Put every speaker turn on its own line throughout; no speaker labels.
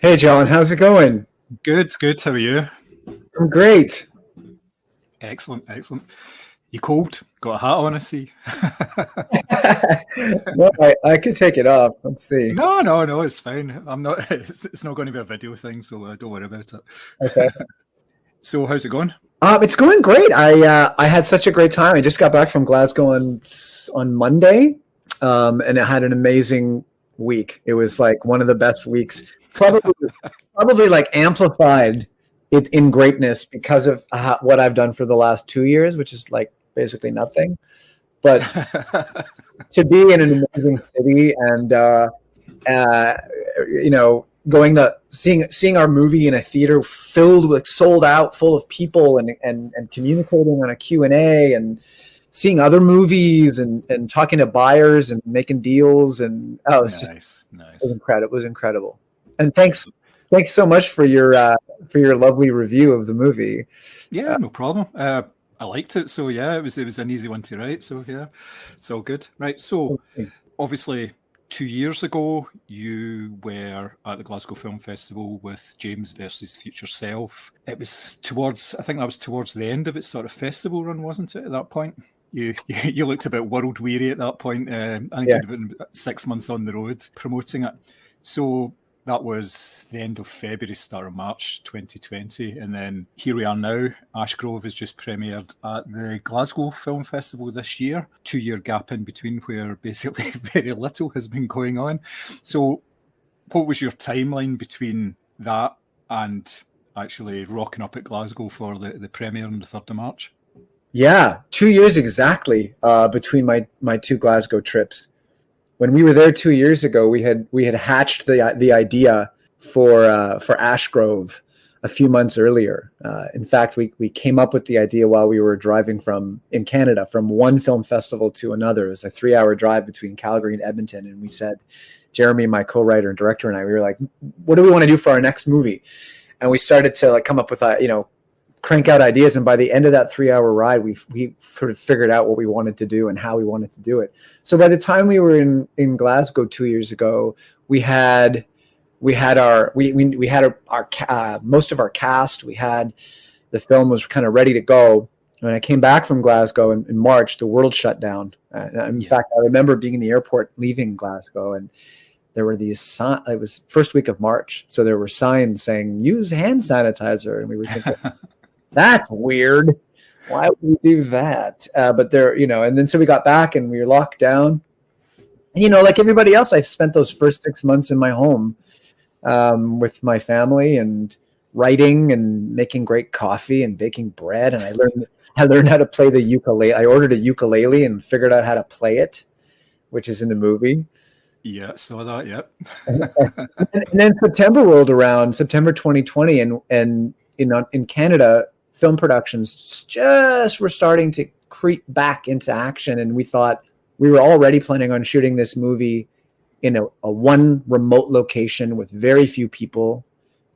Hey, John, how's it going?
Good, good. How are you?
I'm great.
Excellent, excellent. You cold? Got a hat on, I see.
No, I could take it off. Let's see.
No, it's fine. I'm not. It's not going to be a video thing, so don't worry about it.
Okay.
So, how's it going?
It's going great. I had such a great time. I just got back from Glasgow on Monday, and I had an amazing week. It was like one of the best weeks, probably like amplified it in greatness because of what I've done for the last 2 years, which is like basically nothing. But to be in an amazing city and going to seeing our movie in a theater filled with sold out, full of people, and communicating on a Q&A and seeing other movies and talking to buyers and making deals and it was
nice.
It was incredible. It was incredible. And thanks so much for your lovely review of the movie.
Yeah, no problem. I liked it, so yeah, it was an easy one to write. So yeah, it's all good. Right. So obviously, 2 years ago, you were at the Glasgow Film Festival with James versus Future Self. It was I think that was towards the end of its sort of festival run, wasn't it? At that point, you looked a bit world weary at that point. I think you'd been 6 months on the road promoting it. So that was the end of February, start of March 2020. And then here we are now. Ashgrove has just premiered at the Glasgow Film Festival this year. 2-year gap in between where basically very little has been going on. So what was your timeline between that and actually rocking up at Glasgow for the premiere on the 3rd of March?
Yeah, 2 years exactly between my two Glasgow trips. When we were there 2 years ago, we had hatched the idea for Ashgrove a few months earlier. In fact, we came up with the idea while we were driving in Canada from one film festival to another. It was a 3-hour drive between Calgary and Edmonton, and we said, Jeremy, my co-writer and director, and I, we were like, what do we want to do for our next movie? And we started to come up with crank out ideas, and by the end of that 3-hour ride, we sort of figured out what we wanted to do and how we wanted to do it. So by the time we were in Glasgow 2 years ago, we had our most of our cast. We had the film was kind of ready to go. When I came back from Glasgow in March, the world shut down. In fact, I remember being in the airport leaving Glasgow, and there were these signs. It was first week of March, so there were signs saying use hand sanitizer, and we were thinking, that's weird. Why would we do that? But there, and then so we got back and we were locked down. And, like everybody else, I've spent those first 6 months in my home with my family and writing and making great coffee and baking bread. And I learned how to play the ukulele. I ordered a ukulele and figured out how to play it, which is in the movie.
Yeah, saw that. Yep.
and then September rolled around, September 2020, and in Canada, film productions just were starting to creep back into action, and we thought we were already planning on shooting this movie in a one remote location with very few people.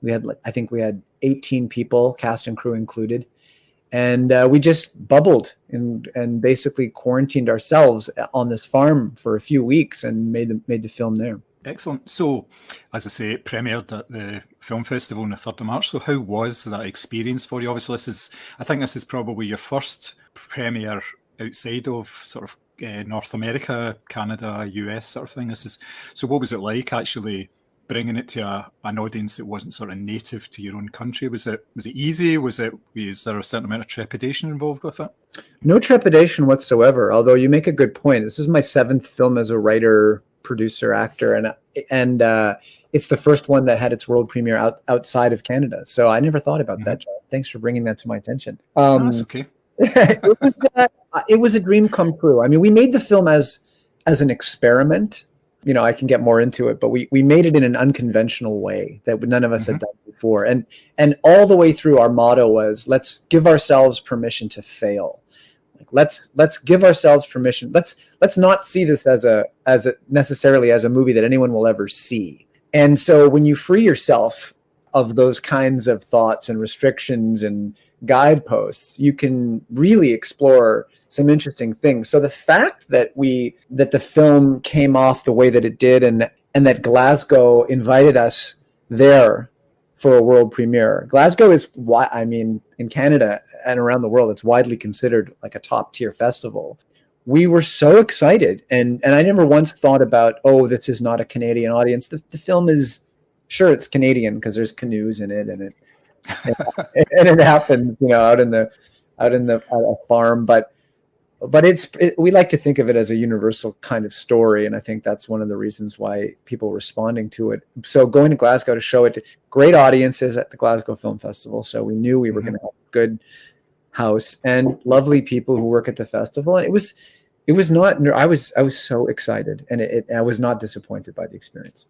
I think we had 18 people, cast and crew included, and we just bubbled and basically quarantined ourselves on this farm for a few weeks and made the film there.
Excellent. So, as I say, it premiered at the Film Festival on the 3rd of March. So how was that experience for you? Obviously, I think this is probably your first premiere outside of sort of North America, Canada, US sort of thing. So what was it like actually bringing it to an audience that wasn't sort of native to your own country? Was it easy? Was there a certain amount of trepidation involved with it?
No trepidation whatsoever, although you make a good point. This is my 7th film as a writer, producer, actor, and it's the first one that had its world premiere outside of Canada. So I never thought about that, John. Thanks for bringing that to my attention.
That's okay.
It was a dream come true. I mean, we made the film as an experiment. I can get more into it, but we made it in an unconventional way that none of us had done before. And all the way through, our motto was, let's give ourselves permission to fail. Let's give ourselves permission. Let's not see this necessarily as a movie that anyone will ever see. And so when you free yourself of those kinds of thoughts and restrictions and guideposts, you can really explore some interesting things. So the fact that the film came off the way that it did, and that Glasgow invited us there for a world premiere. Glasgow is, I mean, in Canada and around the world, it's widely considered like a top tier festival. We were so excited, and I never once thought about, oh, this is not a Canadian audience. The film is, sure, it's Canadian because there's canoes in it, and it happens, you know, out in the farm, but we like to think of it as a universal kind of story, and I think that's one of the reasons why people are responding to it. So going to Glasgow to show it to great audiences at the Glasgow Film Festival, so we knew we were going to have a good house and lovely people who work at the festival, and it was not. I was so excited, and I was not disappointed by the experience.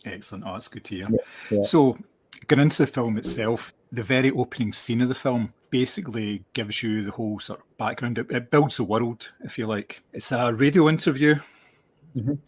Excellent. Oh, that's good to hear.
Yeah.
So, going into the film itself, the very opening scene of the film basically gives you the whole sort of background. It builds the world, if you like. It's a radio interview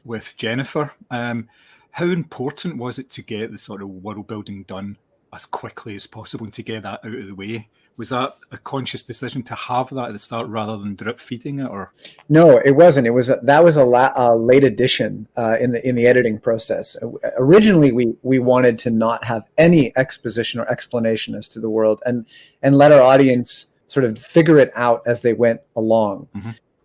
with Jennifer. How important was it to get the sort of world building done as quickly as possible and to get that out of the way? Was that a conscious decision to have that at the start rather than drip feeding it, or? No,
it wasn't. That was a late addition in the editing process. Originally, we wanted to not have any exposition or explanation as to the world, and let our audience sort of figure it out as they went along.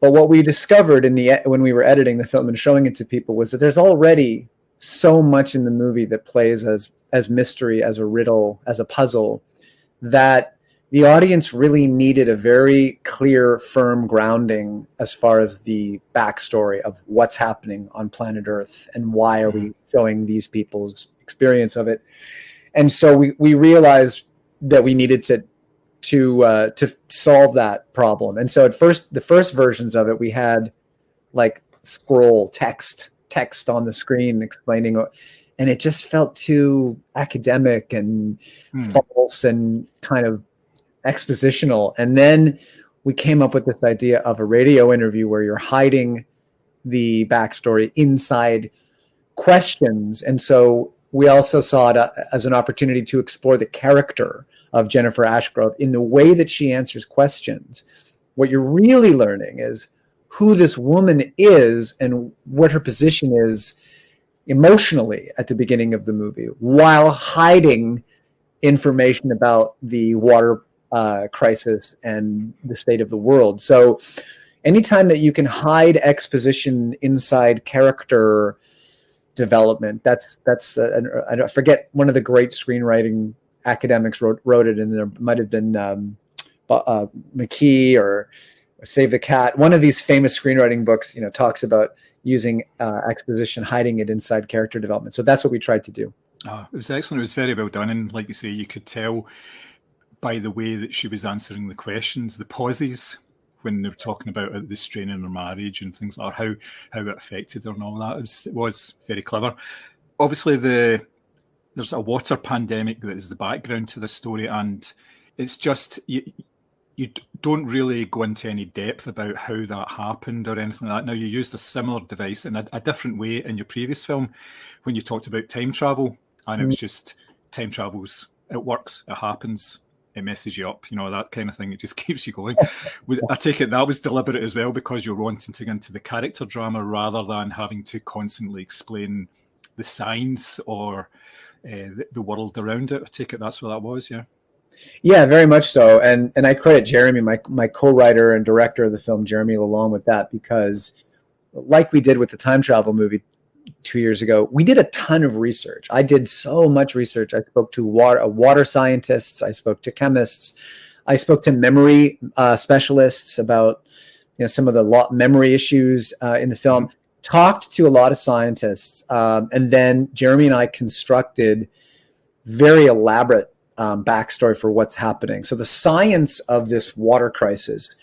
But what we discovered when we were editing the film and showing it to people was that there's already so much in the movie that plays as mystery, as a riddle, as a puzzle, that the audience really needed a very clear, firm grounding as far as the backstory of what's happening on planet Earth and why are we showing these people's experience of it. And so we realized that we needed to solve that problem. And so the first versions of it, we had like scroll text on the screen explaining, and it just felt too academic and false and kind of expositional. And then we came up with this idea of a radio interview where you're hiding the backstory inside questions. And so we also saw it as an opportunity to explore the character of Jennifer Ashgrove in the way that she answers questions. What you're really learning is who this woman is and what her position is emotionally at the beginning of the movie, while hiding information about the water crisis and the state of the world. So anytime that you can hide exposition inside character development, that's I forget, one of the great screenwriting academics wrote it, and there might have been McKee or Save the Cat. One of these famous screenwriting books, talks about using exposition, hiding it inside character development. So that's what we tried to do.
It was excellent. It was very well done, and like you say, you could tell by the way that she was answering the questions, the pauses when they were talking about the strain in her marriage and things like that, how it affected her and all that. It was very clever. Obviously, there's a water pandemic that is the background to the story, and it's just you don't really go into any depth about how that happened or anything like that. Now, you used a similar device in a different way in your previous film when you talked about time travel, and it was just time travels. It works. It happens. It messes you up, that kind of thing. It just keeps you going. I take it that was deliberate as well, because you're wanting to get into the character drama rather than having to constantly explain the science or the world around it. I take it that's what that was, yeah?
Yeah, very much so. And I credit Jeremy, my co-writer and director of the film, Jeremy Lalonde, with that, because like we did with the time travel movie 2 years ago, we did a ton of research. I did so much research. I spoke to water scientists. I spoke to chemists. I spoke to memory specialists about some of the memory issues in the film. Talked to a lot of scientists, and then Jeremy and I constructed very elaborate backstory for what's happening. So the science of this water crisis,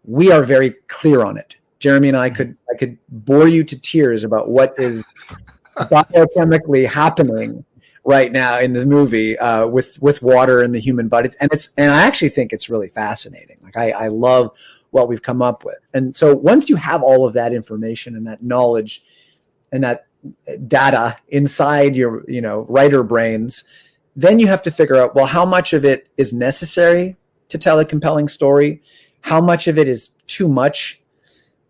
we are very clear on it. Jeremy and I could bore you to tears about what is biochemically happening right now in this movie with water in the human body, and I actually think it's really fascinating. Like I love what we've come up with, and so once you have all of that information and that knowledge and that data inside your writer brains, then you have to figure out, well, how much of it is necessary to tell a compelling story, how much of it is too much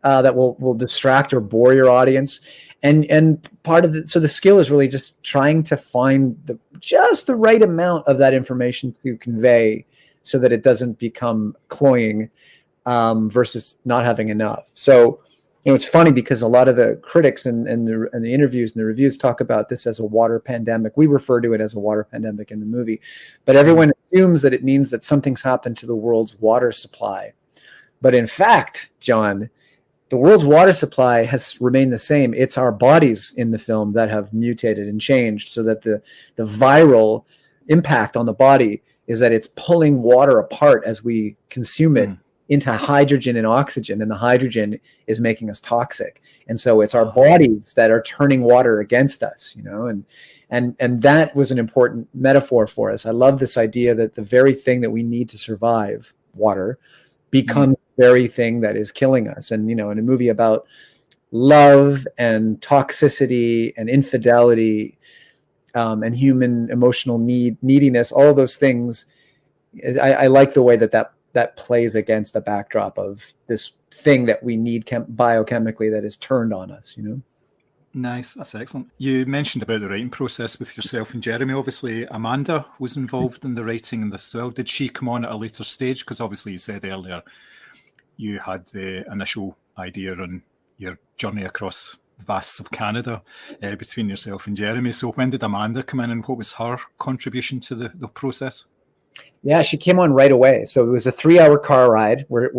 that will distract or bore your audience. And part of so the skill is really just trying to find just the right amount of that information to convey so that it doesn't become cloying, versus not having enough. So, it's funny because a lot of the critics and the interviews and the reviews talk about this as a water pandemic. We refer to it as a water pandemic in the movie, but everyone assumes that it means that something's happened to the world's water supply. But in fact, John, the world's water supply has remained the same. It's our bodies in the film that have mutated and changed, so that the viral impact on the body is that it's pulling water apart as we consume it into hydrogen and oxygen, and the hydrogen is making us toxic. And so it's our bodies that are turning water against us, and that was an important metaphor for us. I love this idea that the very thing that we need to survive, water, becomes the very thing that is killing us. And, in a movie about love and toxicity and infidelity, and human emotional neediness, all of those things, I like the way that plays against the backdrop of this thing that we need biochemically that is turned on us,
Nice, that's excellent. You mentioned about the writing process with yourself and Jeremy. Obviously, Amanda was involved in the writing in this as well. Did she come on at a later stage? Because obviously you said earlier you had the initial idea on your journey across the vasts of Canada between yourself and Jeremy. So when did Amanda come in, and what was her contribution to the process?
Yeah, she came on right away. So it was a 3-hour car ride where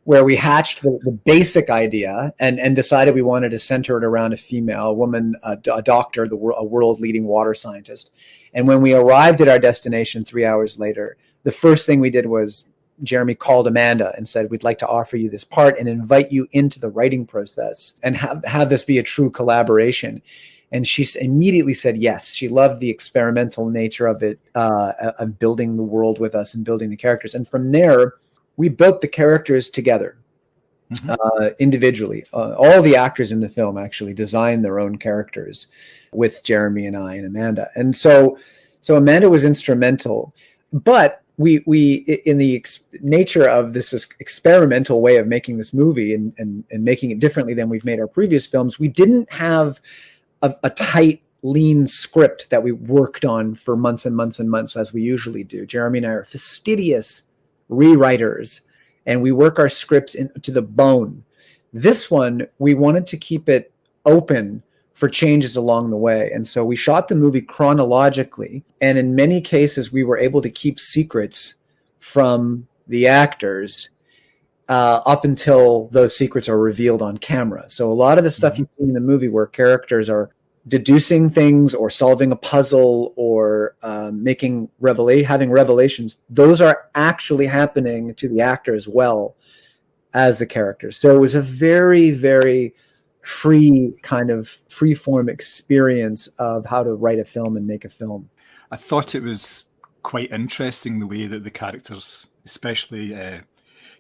where we hatched the basic idea and decided we wanted to center it around a female woman, a doctor, a world-leading water scientist. And when we arrived at our destination 3 hours later, the first thing we did was Jeremy called Amanda and said, we'd like to offer you this part and invite you into the writing process and have this be a true collaboration. And she immediately said yes. She loved the experimental nature of it, of building the world with us and building the characters. And from there, we built the characters together, individually. All the actors in the film actually designed their own characters with Jeremy and I and Amanda. And so Amanda was instrumental. But we in the nature of this experimental way of making this movie and making it differently than we've made our previous films, we didn't have a tight, lean script that we worked on for months and months and months as we usually do. Jeremy and I are fastidious rewriters, and we work our scripts to the bone. This one, we wanted to keep it open for changes along the way. And so we shot the movie chronologically. And in many cases, we were able to keep secrets from the actors up until those secrets are revealed on camera. So a lot of the stuff you see in the movie where characters are deducing things or solving a puzzle or having revelations, those are actually happening to the actor as well as the characters. So it was a very, very free form experience of how to write a film and make a film.
I thought it was quite interesting the way that the characters, especially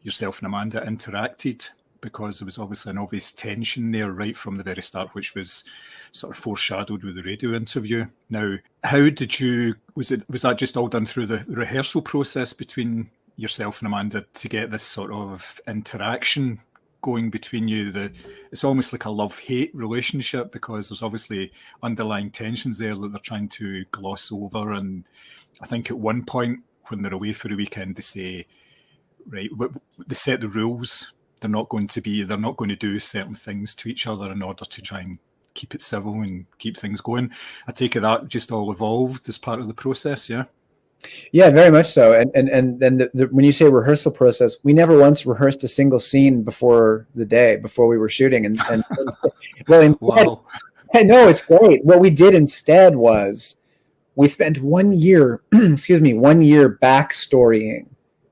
yourself and Amanda, interacted, because there was obviously an obvious tension there right from the very start, which was sort of foreshadowed with the radio interview. Now, how did you, was that just all done through the rehearsal process between yourself and Amanda to get this sort of interaction going between you? It's almost like a love-hate relationship, because there's obviously underlying tensions there that they're trying to gloss over. And I think at one point when they're away for a weekend, they say, right, they set the rules. They're not going to do certain things to each other in order to try and keep it civil and keep things going. I take it that just all evolved as part of the process, yeah?
Yeah, very much so. And then when you say rehearsal process, we never once rehearsed a single scene before we were shooting. And well, instead,
wow.
I know, it's great. What we did instead was we spent 1 year, 1 year backstorying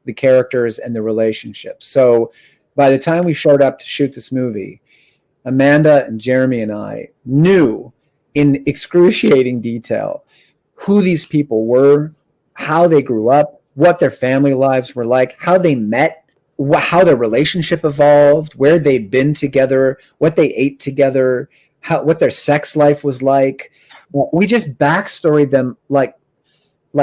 the characters and the relationships. So by the time we showed up to shoot this movie, Amanda and Jeremy and I knew in excruciating detail who these people were, how they grew up, what their family lives were like, how they met, how their relationship evolved, where they'd been together, what they ate together, what their sex life was like. We just backstoried them like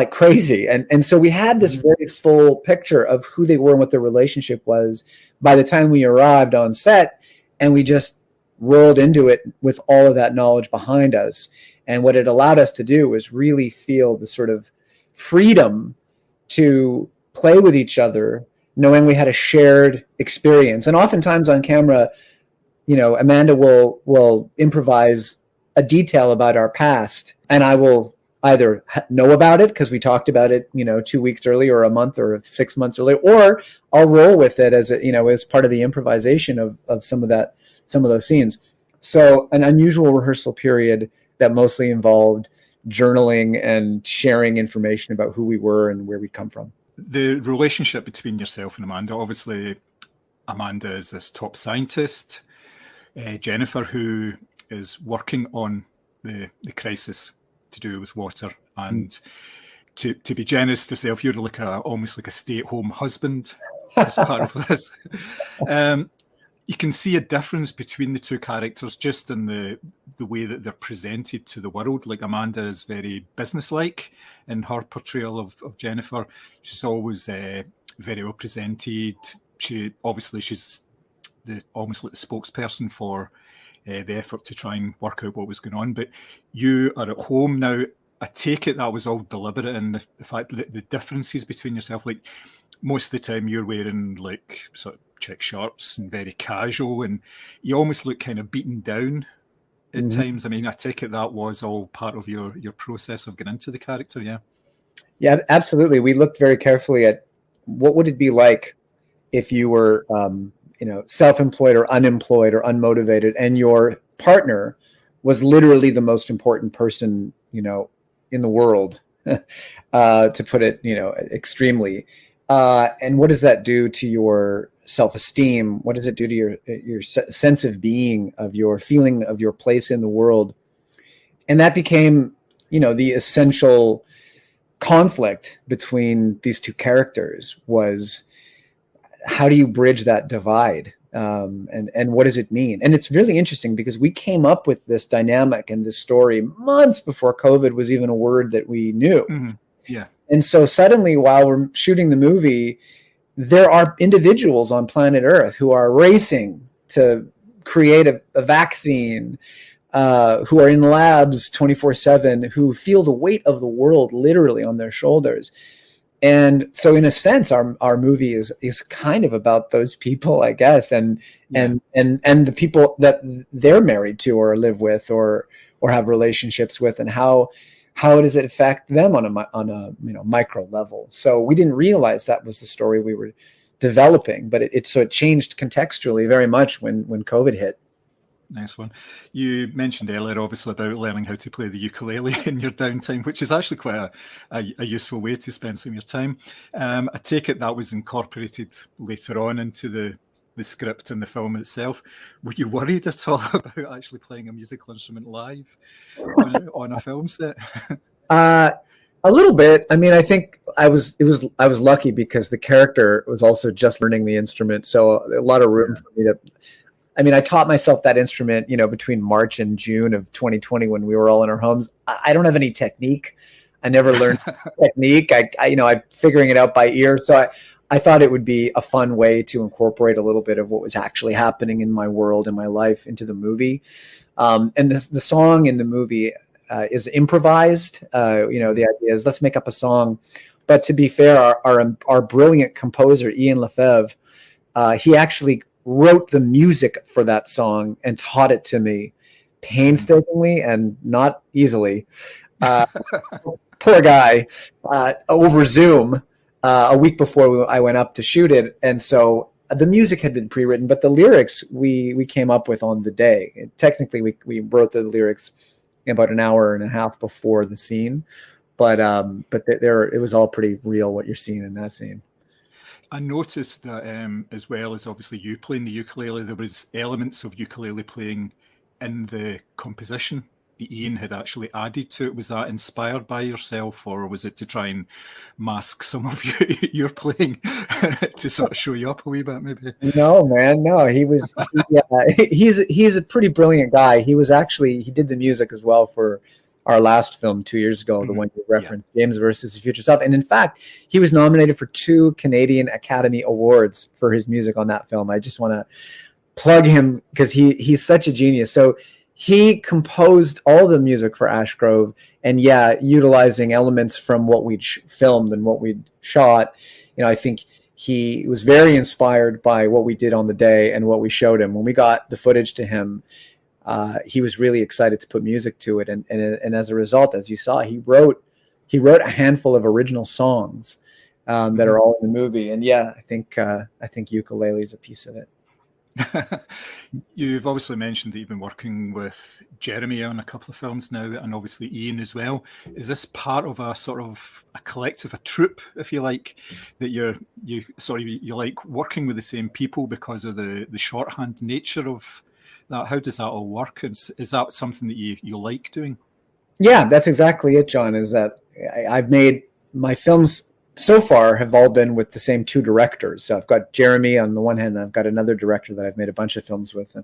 crazy. And so we had this very full picture of who they were and what their relationship was by the time we arrived on set, and we just rolled into it with all of that knowledge behind us. And what it allowed us to do was really feel the sort of freedom to play with each other, knowing we had a shared experience. And oftentimes on camera, you know, Amanda will improvise a detail about our past, and I will either know about it because we talked about it, you know, 2 weeks earlier or a month or 6 months earlier, or I'll roll with it as a, you know, as part of the improvisation of some of those scenes. So an unusual rehearsal period that mostly involved journaling and sharing information about who we were and where we come from.
The relationship between yourself and Amanda, obviously Amanda is this top scientist, Jennifer, who is working on the crisis to do with water, and to be generous to yourself, you're like almost like a stay-at-home husband as part of this. You can see a difference between the two characters just in the way that they're presented to the world. Like Amanda is very businesslike in her portrayal of Jennifer. She's always very well presented. She's almost like the spokesperson for the effort to try and work out what was going on. But you are at home now. I take it that was all deliberate, and the fact that the differences between yourself, like most of the time you're wearing like sort of check shirts and very casual, and you almost look kind of beaten down at times. I mean, I take it that was all part of your process of getting into the character. Yeah,
absolutely. We looked very carefully at what would it be like if you were you know, self-employed or unemployed or unmotivated, and your partner was literally the most important person, you know, in the world, to put it, you know, extremely. And what does that do to your self-esteem? What does it do to your sense of being, of your feeling of your place in the world? And that became, you know, the essential conflict between these two characters was, how do you bridge that divide? And what does it mean? And it's really interesting because we came up with this dynamic and this story months before COVID was even a word that we knew.
Yeah.
And so suddenly, while we're shooting the movie, there are individuals on planet Earth who are racing to create a vaccine, who are in labs 24/7, who feel the weight of the world literally on their shoulders. And so in a sense, our movie is kind of about those people, I guess, and the people that they're married to or live with or have relationships with, and how does it affect them on a you know, micro level. So we didn't realize that was the story we were developing, but it changed contextually very much when COVID hit.
Nice one. You mentioned earlier, obviously, about learning how to play the ukulele in your downtime, which is actually quite a useful way to spend some of your time. I take it that was incorporated later on into the script and the film itself. Were you worried at all about actually playing a musical instrument live on a film set?
A little bit. I mean, I think I was lucky because the character was also just learning the instrument, so a lot of room for me to. I mean, I taught myself that instrument, you know, between March and June of 2020 when we were all in our homes. I don't have any technique. I never learned technique. I'm figuring it out by ear. So I thought it would be a fun way to incorporate a little bit of what was actually happening in my world and my life into the movie. And the song in the movie is improvised. You know, the idea is let's make up a song. But to be fair, our brilliant composer, Ian Lefebvre, he actually wrote the music for that song and taught it to me painstakingly and not easily. Poor guy, over Zoom a week before I went up to shoot it. And so the music had been pre-written, but the lyrics we came up with on the day. Technically, we wrote the lyrics about an hour and a half before the scene, but it was all pretty real what you're seeing in that scene.
I noticed that as well as obviously you playing the ukulele, there was elements of ukulele playing in the composition that Ian had actually added to it. Was that inspired by yourself, or was it to try and mask some of your playing to sort of show you up a wee bit, maybe?
No, man, no. He's a pretty brilliant guy. He did the music as well for our last film 2 years ago, the one you referenced, James versus His Future Self. And in fact, he was nominated for 2 Canadian Academy Awards for his music on that film. I just want to plug him because he's such a genius. So he composed all the music for Ashgrove, and utilizing elements from what we'd filmed and what we'd shot. I think he was very inspired by what we did on the day and what we showed him. When we got the footage to him, he was really excited to put music to it. And as a result, as you saw, he wrote a handful of original songs that are all in the movie. And I think ukulele is a piece of it.
You've obviously mentioned that you've been working with Jeremy on a couple of films now, and obviously Ian as well. Is this part of a sort of a collective, a troupe, if you like, that you like working with the same people because of the shorthand nature of that? How does that all work? Is that something that you like doing?
Yeah, that's exactly it, John. Is that I've made my films so far have all been with the same two directors. So I've got Jeremy on the one hand, and I've got another director that I've made a bunch of films with. And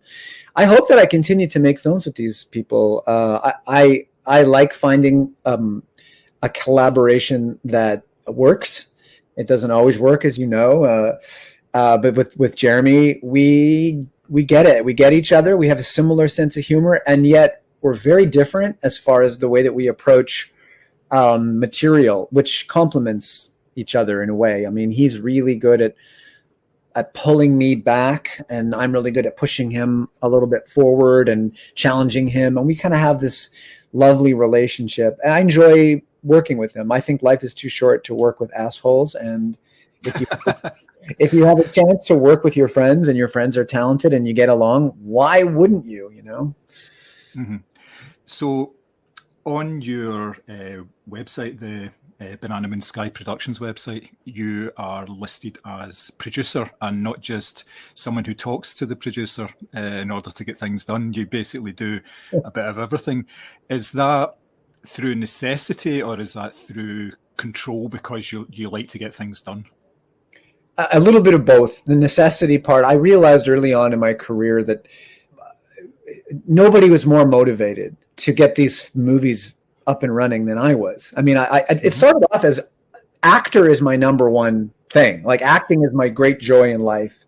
I hope that I continue to make films with these people. I like finding a collaboration that works. It doesn't always work, as you know. But with Jeremy, we get it. We get each other. We have a similar sense of humor, and yet we're very different as far as the way that we approach material, which complements each other in a way. I mean, he's really good at pulling me back, and I'm really good at pushing him a little bit forward and challenging him. And we kind of have this lovely relationship. And I enjoy working with him. I think life is too short to work with assholes. And if you have a chance to work with your friends and your friends are talented and you get along, why wouldn't you,
Mm-hmm. So on your website, the Banana Moon Sky Productions website, you are listed as producer and not just someone who talks to the producer in order to get things done. You basically do a bit of everything. Is that through necessity, or is that through control because you like to get things done?
A little bit of both. The necessity part, I realized early on in my career that nobody was more motivated to get these movies up and running than I was. I mean, it started off as actor is my number one thing. Like, acting is my great joy in life.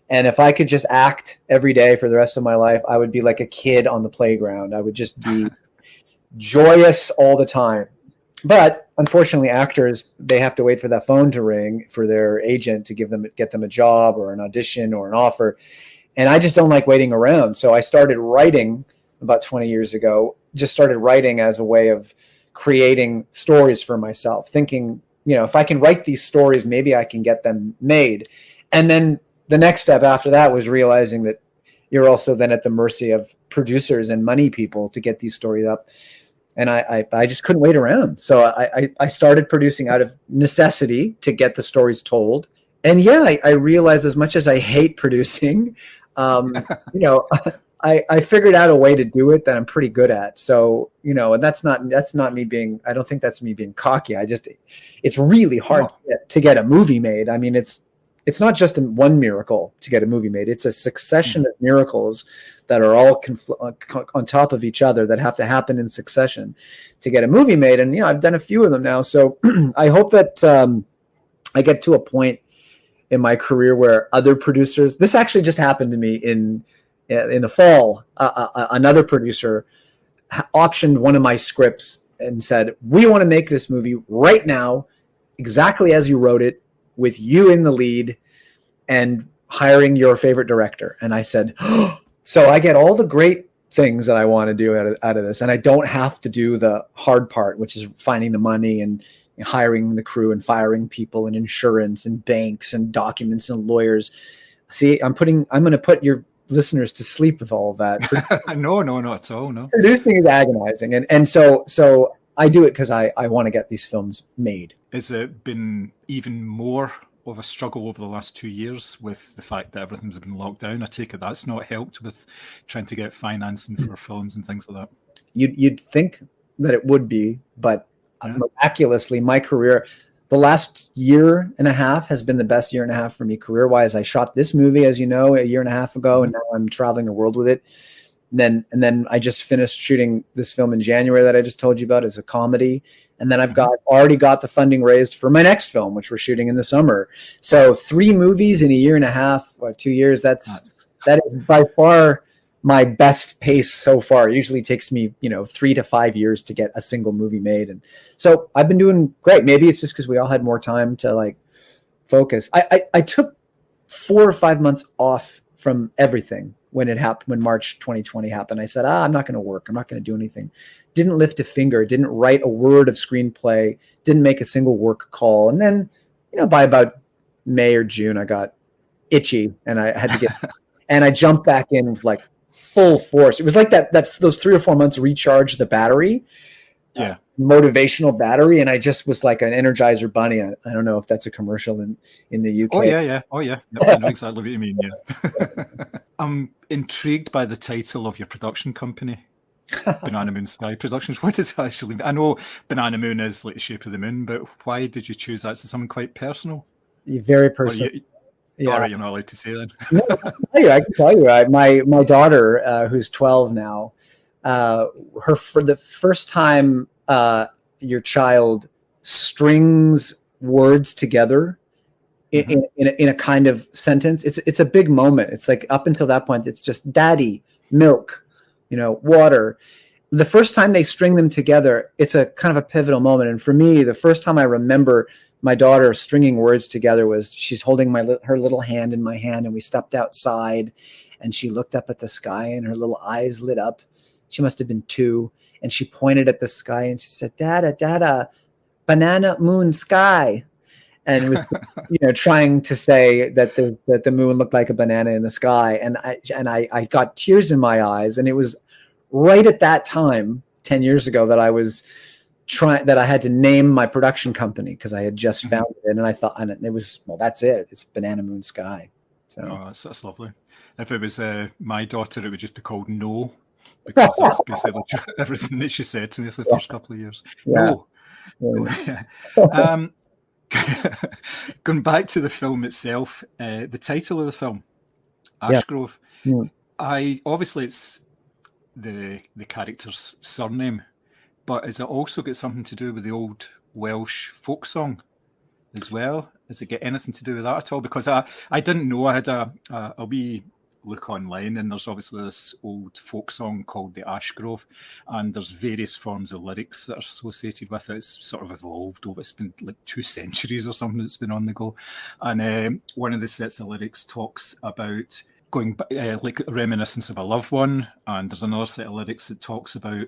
And if I could just act every day for the rest of my life, I would be like a kid on the playground. I would just be joyous all the time. But unfortunately, actors, they have to wait for that phone to ring for their agent to get them a job or an audition or an offer. And I just don't like waiting around. So I started writing about 20 years ago, just started writing as a way of creating stories for myself, thinking, if I can write these stories, maybe I can get them made. And then the next step after that was realizing that you're also then at the mercy of producers and money people to get these stories up. And I just couldn't wait around. So I started producing out of necessity to get the stories told. And I realized, as much as I hate producing, I figured out a way to do it that I'm pretty good at. So, and that's not me being, I don't think that's me being cocky. It's really hard to get a movie made. I mean, it's not just one miracle to get a movie made. It's a succession of miracles that are all on top of each other that have to happen in succession to get a movie made. And, I've done a few of them now. So I hope that I get to a point in my career where other producers, this actually just happened to me in the fall. Another producer optioned one of my scripts and said, we want to make this movie right now, exactly as you wrote it, with you in the lead and hiring your favorite director. And I said, so I get all the great things that I want to do out of this. And I don't have to do the hard part, which is finding the money and hiring the crew and firing people and insurance and banks and documents and lawyers. See, I'm going to put your listeners to sleep with all of that.
No, not at all. No.
Producing is agonizing. And so I do it because I want to get these films made.
Has it been even more of a struggle over the last 2 years with the fact that everything's been locked down? I take it that's not helped with trying to get financing for films and things like that.
You'd think that it would be, but miraculously, my career, the last year and a half has been the best year and a half for me career-wise. I shot this movie, as you know, a year and a half ago, and now I'm traveling the world with it. And then I just finished shooting this film in January that I just told you about as a comedy. And then I've already got the funding raised for my next film, which we're shooting in the summer. So 3 movies in a year and a half or 2 years, that's That is by far my best pace so far. It usually takes me, 3 to 5 years to get a single movie made. And so I've been doing great. Maybe it's just because we all had more time to like focus. I took 4 or 5 months off from everything when it happened, when March 2020 happened. I said, I'm not going to work. I'm not going to do anything. Didn't lift a finger, didn't write a word of screenplay, didn't make a single work call. And then, by about May or June, I got itchy and I had to get, and I jumped back in with like full force. It was like that those 3 or 4 months recharged the battery, motivational battery. And I just was like an Energizer bunny. I don't know if that's a commercial in the UK.
Oh yeah. I know exactly what you mean. Yeah. I'm intrigued by the title of your production company. Banana Moon Sky Productions. What does it actually mean? I know Banana Moon is like the shape of the moon, but why did you choose that? Is it something quite personal?
Very personal.
All right, you're not allowed to say that.
No, I can tell you. My daughter, who's 12 now, for the first time, your child strings words together in a kind of sentence. It's a big moment. It's like up until that point, it's just daddy, milk, water. The first time they string them together, it's a kind of a pivotal moment. And for me, the first time I remember my daughter stringing words together was she's holding her little hand in my hand, and we stepped outside, and she looked up at the sky, and her little eyes lit up. She must have been 2, and she pointed at the sky, and she said, "Dada, banana moon sky." And was, trying to say that the moon looked like a banana in the sky, and I got tears in my eyes, and it was right at that time, 10 years ago, that I was that I had to name my production company because I had just found it, and I thought, and it was, that's it. It's Banana Moon Sky. So
that's lovely. If it was my daughter, it would just be called No, because that's basically everything that she said to me for the first couple of years. Yeah. No. So, going back to the film itself, the title of the film, Ashgrove. Obviously it's the character's surname, but has it also got something to do with the old Welsh folk song as well? Does it get anything to do with that at all? Because I didn't know. I had a wee look online, and there's obviously this old folk song called the Ashgrove, and there's various forms of lyrics that are associated with it. It's sort of evolved over, it's been like 2 centuries or something that's been on the go. And one of the sets of lyrics talks about going back, like reminiscence of a loved one, and there's another set of lyrics that talks about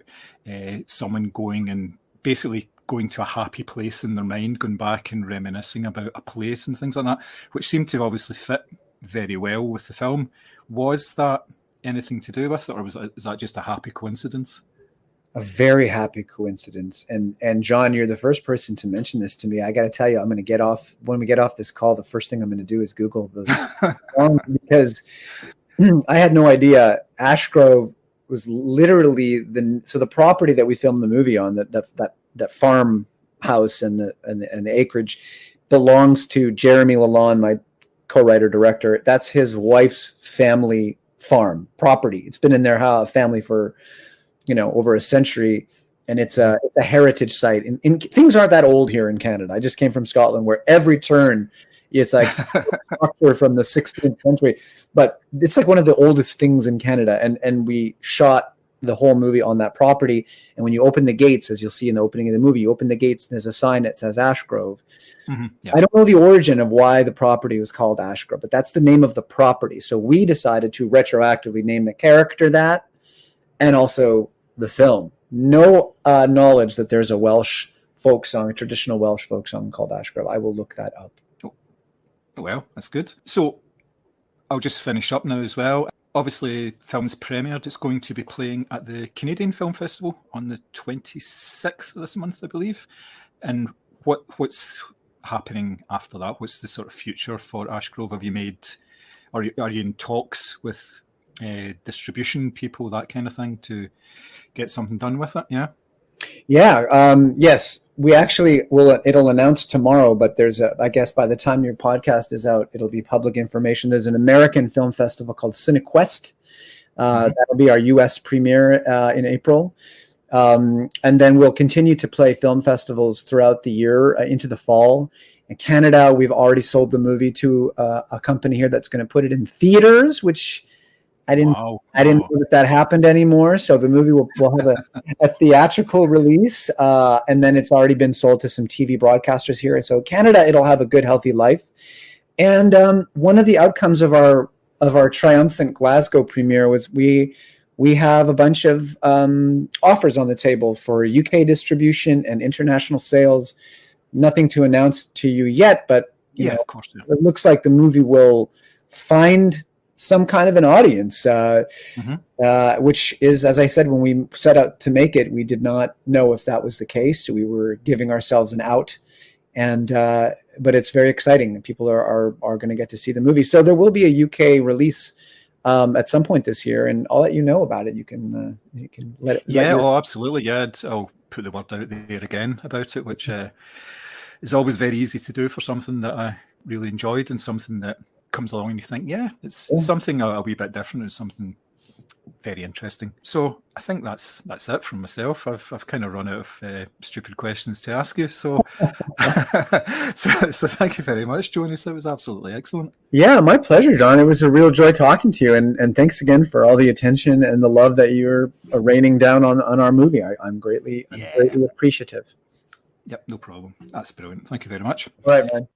someone going and basically going to a happy place in their mind, going back and reminiscing about a place and things like that, which seemed to obviously fit very well with the film. Was that anything to do with it, or is that just a happy coincidence?
A very happy coincidence. And John, you're the first person to mention this to me. I got to tell you, when we get off this call, the first thing I'm going to do is Google those because I had no idea. Ashgrove was literally the property that we filmed the movie on, that farmhouse and the acreage belongs to Jeremy Lalonde, my co-writer director. That's his wife's family farm property. It's been in their family for over a century, and it's a heritage site. And things aren't that old here in Canada. I just came from Scotland, where every turn it's like structure from the 16th century, but it's like one of the oldest things in Canada. And we shot the whole movie on that property. And when you open the gates, as you'll see in the opening of the movie, you open the gates and there's a sign that says Ashgrove. Yeah. I don't know the origin of why the property was called Ashgrove, but that's the name of the property. So we decided to retroactively name the character that, and also the film. No knowledge that there's a Welsh folk song, a traditional Welsh folk song called Ashgrove. I will look that up.
Oh, well, that's good. So I'll just finish up now as well. Obviously, film's premiered. It's going to be playing at the Canadian Film Festival on the 26th of this month, I believe. And what's happening after that? What's the sort of future for Ashgrove? Have you made, are you in talks with distribution people, that kind of thing, to get something done with it?
Yes, we actually will. It'll announce tomorrow, but I guess by the time your podcast is out, it'll be public information. There's an American film festival called CineQuest. That'll be our US premiere in April. And then we'll continue to play film festivals throughout the year into the fall. In Canada, we've already sold the movie to a company here that's going to put it in theaters, which I didn't
Wow.
know that happened anymore. So the movie will have a theatrical release, and then it's already been sold to some TV broadcasters here. So Canada, it'll have a good, healthy life. And one of the outcomes of our triumphant Glasgow premiere was we have a bunch of offers on the table for UK distribution and international sales. Nothing to announce to you yet, but you know,
of course. Yeah.
it looks like the movie will find some kind of an audience, which is, as I said, when we set out to make it, we did not know if that was the case. We were giving ourselves an out, and but it's very exciting that people are going to get to see the movie. So there will be a UK release at some point this year, and I'll let you know about it. You can let it.
Absolutely. Yeah, I'll put the word out there again about it, which is always very easy to do for something that I really enjoyed and something that comes along and you think, it's something a wee bit different. It's something very interesting. So I think that's it from myself. I've kind of run out of stupid questions to ask you. So, so thank you very much, Jonas. It was absolutely excellent.
Yeah, my pleasure, John. It was a real joy talking to you, and thanks again for all the attention and the love that you're raining down on our movie. I'm greatly appreciative.
Yep, no problem. That's brilliant. Thank you very much.
All right, man.